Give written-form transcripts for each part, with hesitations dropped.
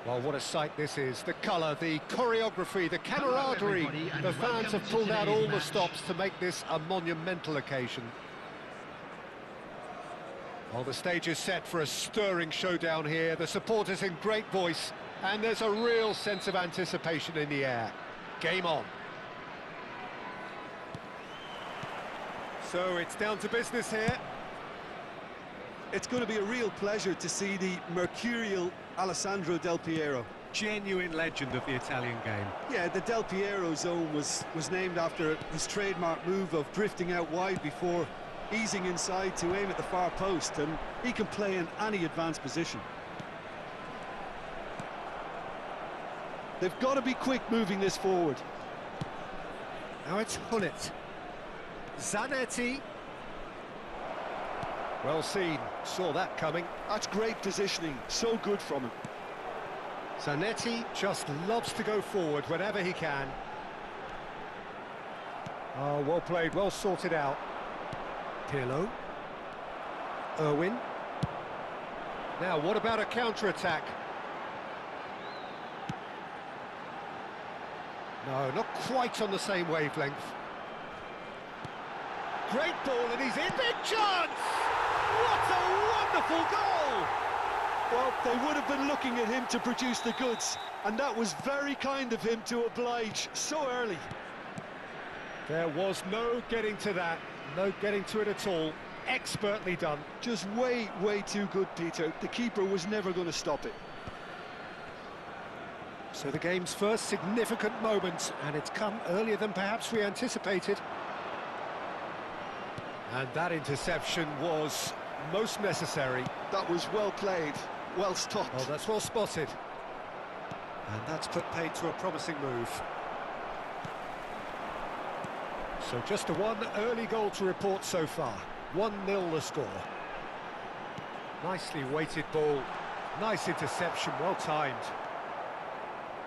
Well, what a sight this is. The colour, the choreography, the camaraderie. The fans have pulled out all the stops to make this a monumental occasion. Well, the stage is set for a stirring showdown here. The supporters in great voice, and there's a real sense of anticipation in the air. Game on. So it's down to business here. It's going to be a real pleasure to see the mercurial Alessandro Del Piero. Genuine legend of the Italian game. Yeah, the Del Piero zone was named after his trademark move of drifting out wide before easing inside to aim at the far post, and he can play in any advanced position. They've got to be quick moving this forward. Now it's Hullet. Zanetti. Well seen, saw that coming. That's great positioning, so good from him. Zanetti just loves to go forward whenever he can. Oh, well played, well sorted out. Pirlo. Irwin. Now, what about a counter-attack? No, not quite on the same wavelength. Great ball, and he's in. Big chance! What a wonderful goal! Well, they would have been looking at him to produce the goods, and that was very kind of him to oblige so early. There was no getting to that, no getting to it at all. Expertly done. Just way too good, Peter. The keeper was never going to stop it. So the game's first significant moment, and it's come earlier than perhaps we anticipated. And that interception was most necessary. That was well played, well stopped. Oh, that's well spotted. And that's put paid to a promising move. So just one early goal to report so far. 1-0 the score. Nicely weighted ball. Nice interception, well timed.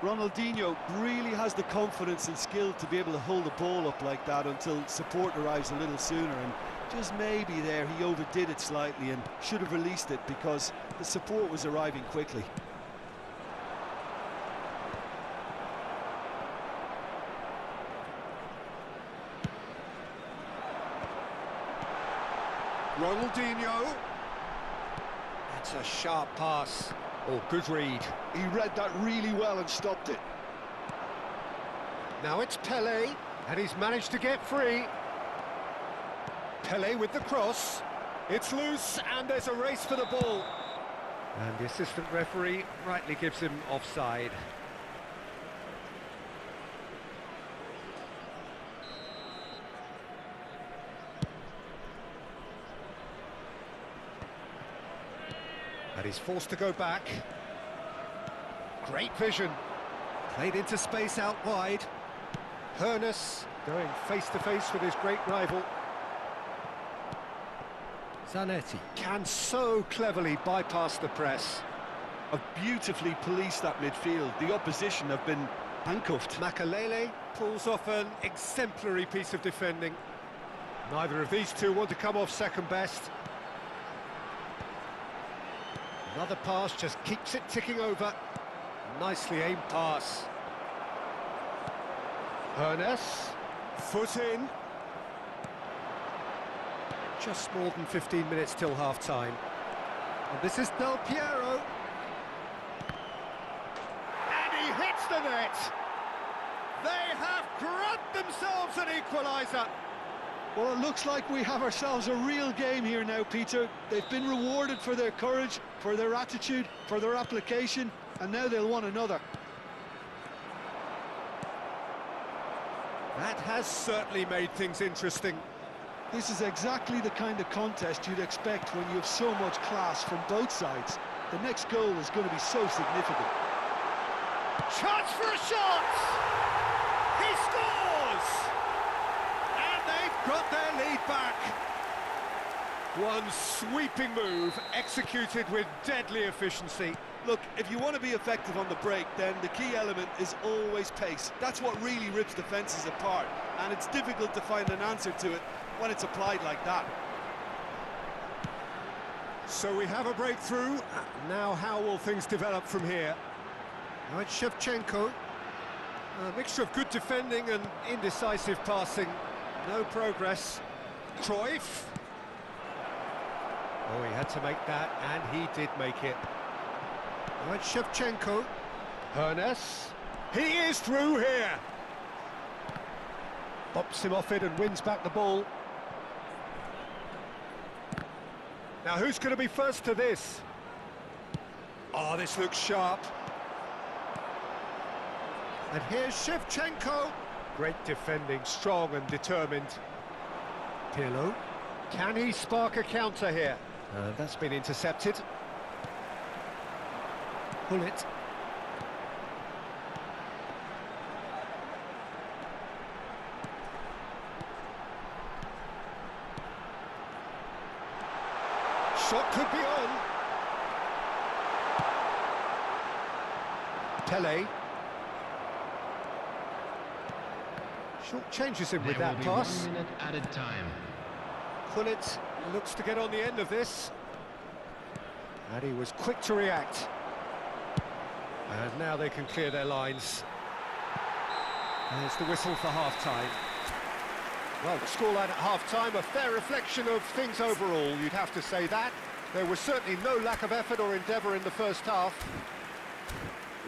Ronaldinho really has the confidence and skill to be able to hold the ball up like that until support arrives a little sooner, and just maybe there he overdid it slightly and should have released it because the support was arriving quickly. Ronaldinho. That's a sharp pass. Oh, good read. He read that really well and stopped it. Now it's Pelé, and he's managed to get free. Pelé with the cross. It's loose, and there's a race for the ball. And the assistant referee rightly gives him offside. And he's forced to go back. Great vision. Played into space out wide. Hoeneß going face-to-face with his great rival. Zanetti can so cleverly bypass the press. Have beautifully policed that midfield. The opposition have been handcuffed. Makalele pulls off an exemplary piece of defending. Neither of these two want to come off second best. Another pass just keeps it ticking over. Nicely aimed pass. Hoeneß, foot in. Just more than 15 minutes till half-time. And this is Del Piero. And he hits the net! They have grabbed themselves an equaliser! Well, it looks like we have ourselves a real game here now, Peter. They've been rewarded for their courage, for their attitude, for their application, and now they'll want another. That has certainly made things interesting. This is exactly the kind of contest you'd expect when you have so much class from both sides. The next goal is going to be so significant. Chance for a shot! He scores! And they've got their lead back. One sweeping move, executed with deadly efficiency. Look, if you want to be effective on the break, then the key element is always pace. That's what really rips defences apart, and it's difficult to find an answer to it when it's applied like that. So we have a breakthrough. Now how will things develop from here? Now it's Shevchenko. A mixture of good defending and indecisive passing. No progress. Cruyff. Oh, he had to make that, and he did make it. Now it's Shevchenko. Hernes. He is through here. Bops him off it and wins back the ball. Now who's going to be first to this? Oh, this looks sharp. And here's Shevchenko. Great defending, strong and determined. Pirlo. Can he spark a counter here? That's been intercepted. Pull it. Shot could be on. Pele. Short changes him with that pass. 1 minute added time. Pullet looks to get on the end of this. And he was quick to react. And now they can clear their lines. There's the whistle for half-time. Well, the scoreline at half-time, a fair reflection of things overall, you'd have to say that. There was certainly no lack of effort or endeavour in the first half.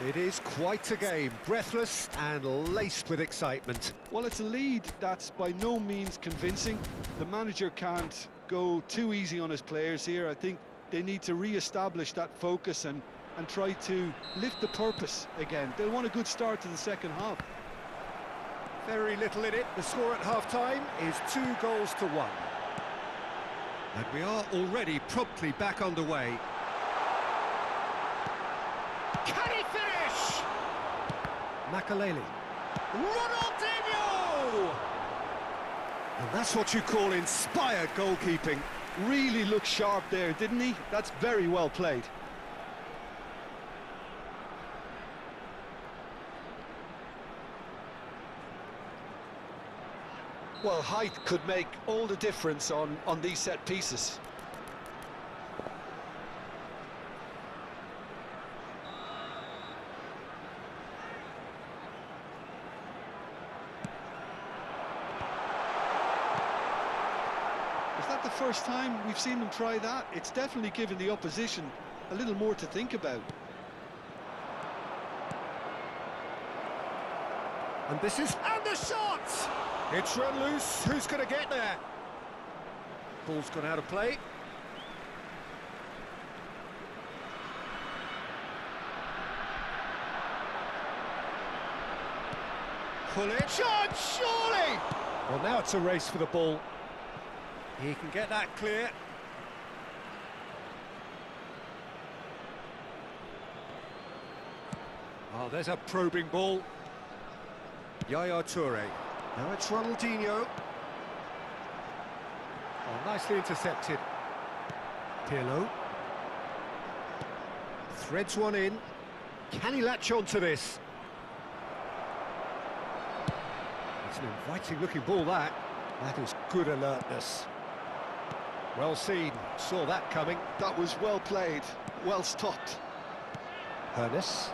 It is quite a game, breathless and laced with excitement. Well, it's a lead that's by no means convincing. The manager can't go too easy on his players here. I think they need to re-establish that focus and try to lift the purpose again. They'll want a good start to the second half. Very little in it. The score at half-time is 2-1. And we are already promptly back underway. Can he finish? Makaleli. Ronaldinho! And that's what you call inspired goalkeeping. Really looked sharp there, didn't he? That's very well played. Well, height could make all the difference on these set pieces. Is that the first time we've seen them try that? It's definitely given the opposition a little more to think about. And this is... And the shot! It's run loose. Who's going to get there? Ball's gone out of play. Pull it. Shot, surely! Well, now it's a race for the ball. He can get that clear. Oh, there's a probing ball. Yaya Toure. Now it's Ronaldinho. Oh, nicely intercepted. Pirlo. Threads one in. Can he latch on to this? It's an inviting-looking ball, that. That is good alertness. Well seen. Saw that coming. That was well played, well stopped. Hernes.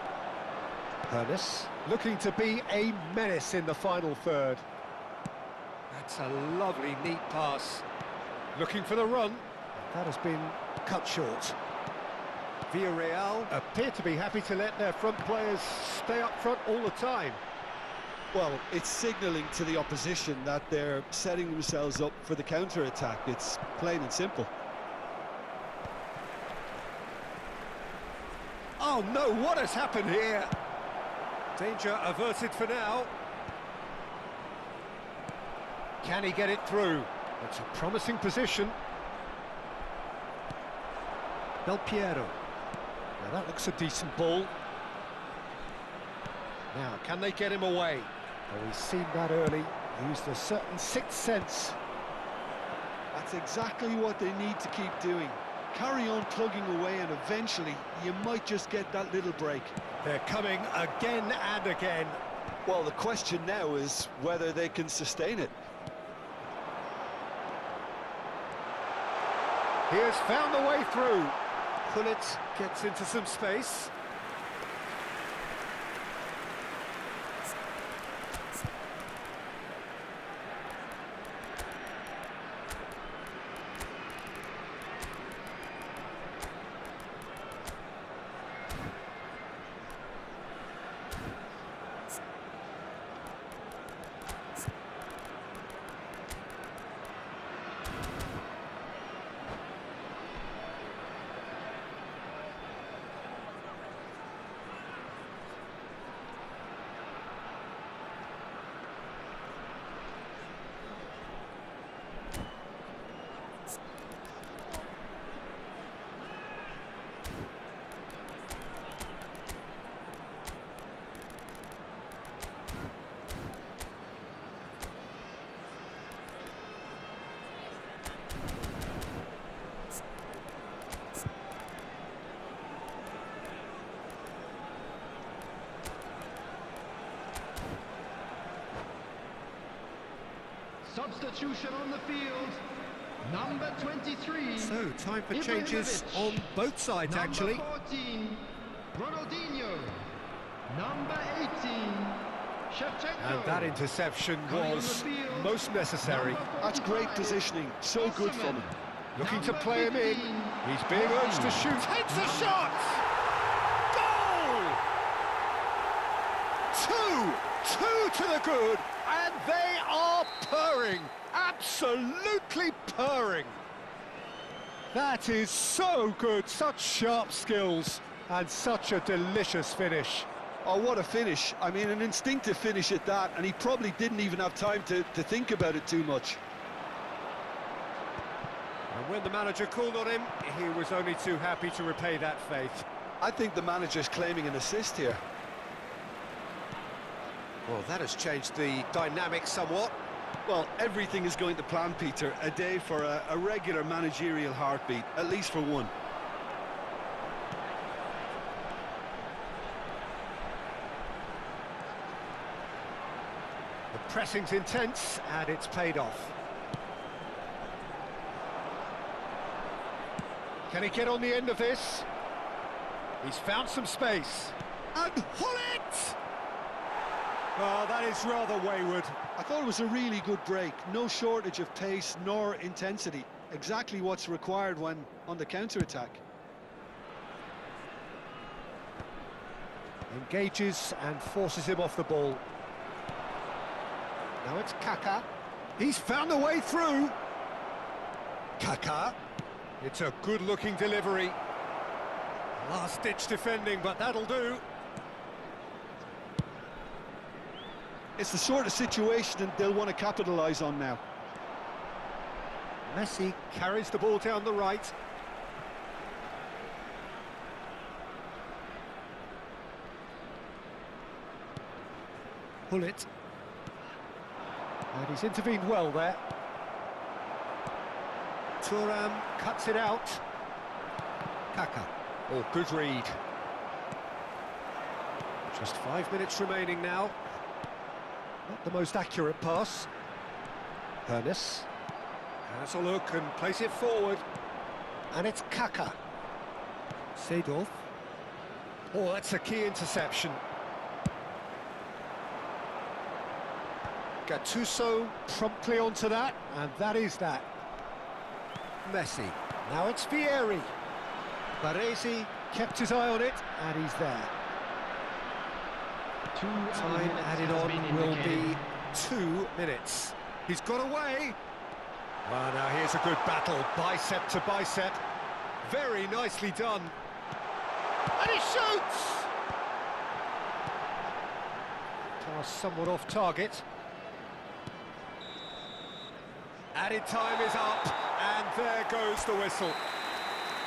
Hernes. Looking to be a menace in the final third. That's a lovely, neat pass. Looking for the run. That has been cut short. Villarreal appear to be happy to let their front players stay up front all the time. Well, it's signalling to the opposition that they're setting themselves up for the counter-attack. It's plain and simple. Oh no, what has happened here? Danger averted for now. Can he get it through? It's a promising position. Del Piero. Now that looks a decent ball. Now, can they get him away? Oh, he's seen that early. Used a certain sixth sense. That's exactly what they need to keep doing. Carry on plugging away and eventually you might just get that little break. They're coming again and again. Well, the question now is whether they can sustain it. He has found the way through. Pullet gets into some space. Substitution on the field. Number 23. So, time for changes Ibrahimovic. on both sides, actually. Number 14. Ronaldinho. Number 18. Shevchenko. And that interception was most necessary. That's great positioning, so good from him. Looking to play him in. He's being urged to shoot. Takes a shot! Goal! Two to the good, and they are purring. Absolutely purring. That is so good. Such sharp skills and such a delicious finish. Oh, what a finish. I mean, an instinctive finish at that, and he probably didn't even have time to think about it too much. And when the manager called on him, he was only too happy to repay that faith. I think the manager's claiming an assist here. Well, that has changed the dynamic somewhat. Well, everything is going to plan, Peter. A day for a regular managerial heartbeat, at least for one. The pressing's intense, and it's paid off. Can he get on the end of this? He's found some space. And Hullet! Well, that is rather wayward. I thought it was a really good break. No shortage of pace nor intensity. Exactly what's required when on the counter-attack. Engages and forces him off the ball. Now it's Kaka. He's found a way through. Kaka. It's a good-looking delivery. Last-ditch defending, but that'll do. It's the sort of situation that they'll want to capitalise on now. Messi carries the ball down the right. Hullet. And he's intervened well there. Thuram cuts it out. Kaka. Oh, good read. Just 5 minutes remaining now. Not the most accurate pass. Ernest has a look and plays it forward. And it's Kaka. Seedorf. Oh, that's a key interception. Gattuso promptly onto that, and that is that. Messi. Now it's Vieri. Baresi kept his eye on it, and he's there. Time added on will be 2 minutes. He's got away. Well, now here's a good battle, bicep to bicep. Very nicely done. And he shoots! Pass somewhat off target. Added time is up, and there goes the whistle.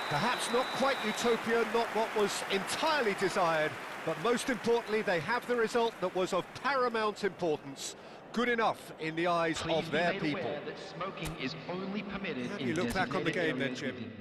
Perhaps not quite utopia, not what was entirely desired, but most importantly, they have the result that was of paramount importance. Good enough in the eyes of their people. That smoking is only permitted How do you look back on the game then, Jim?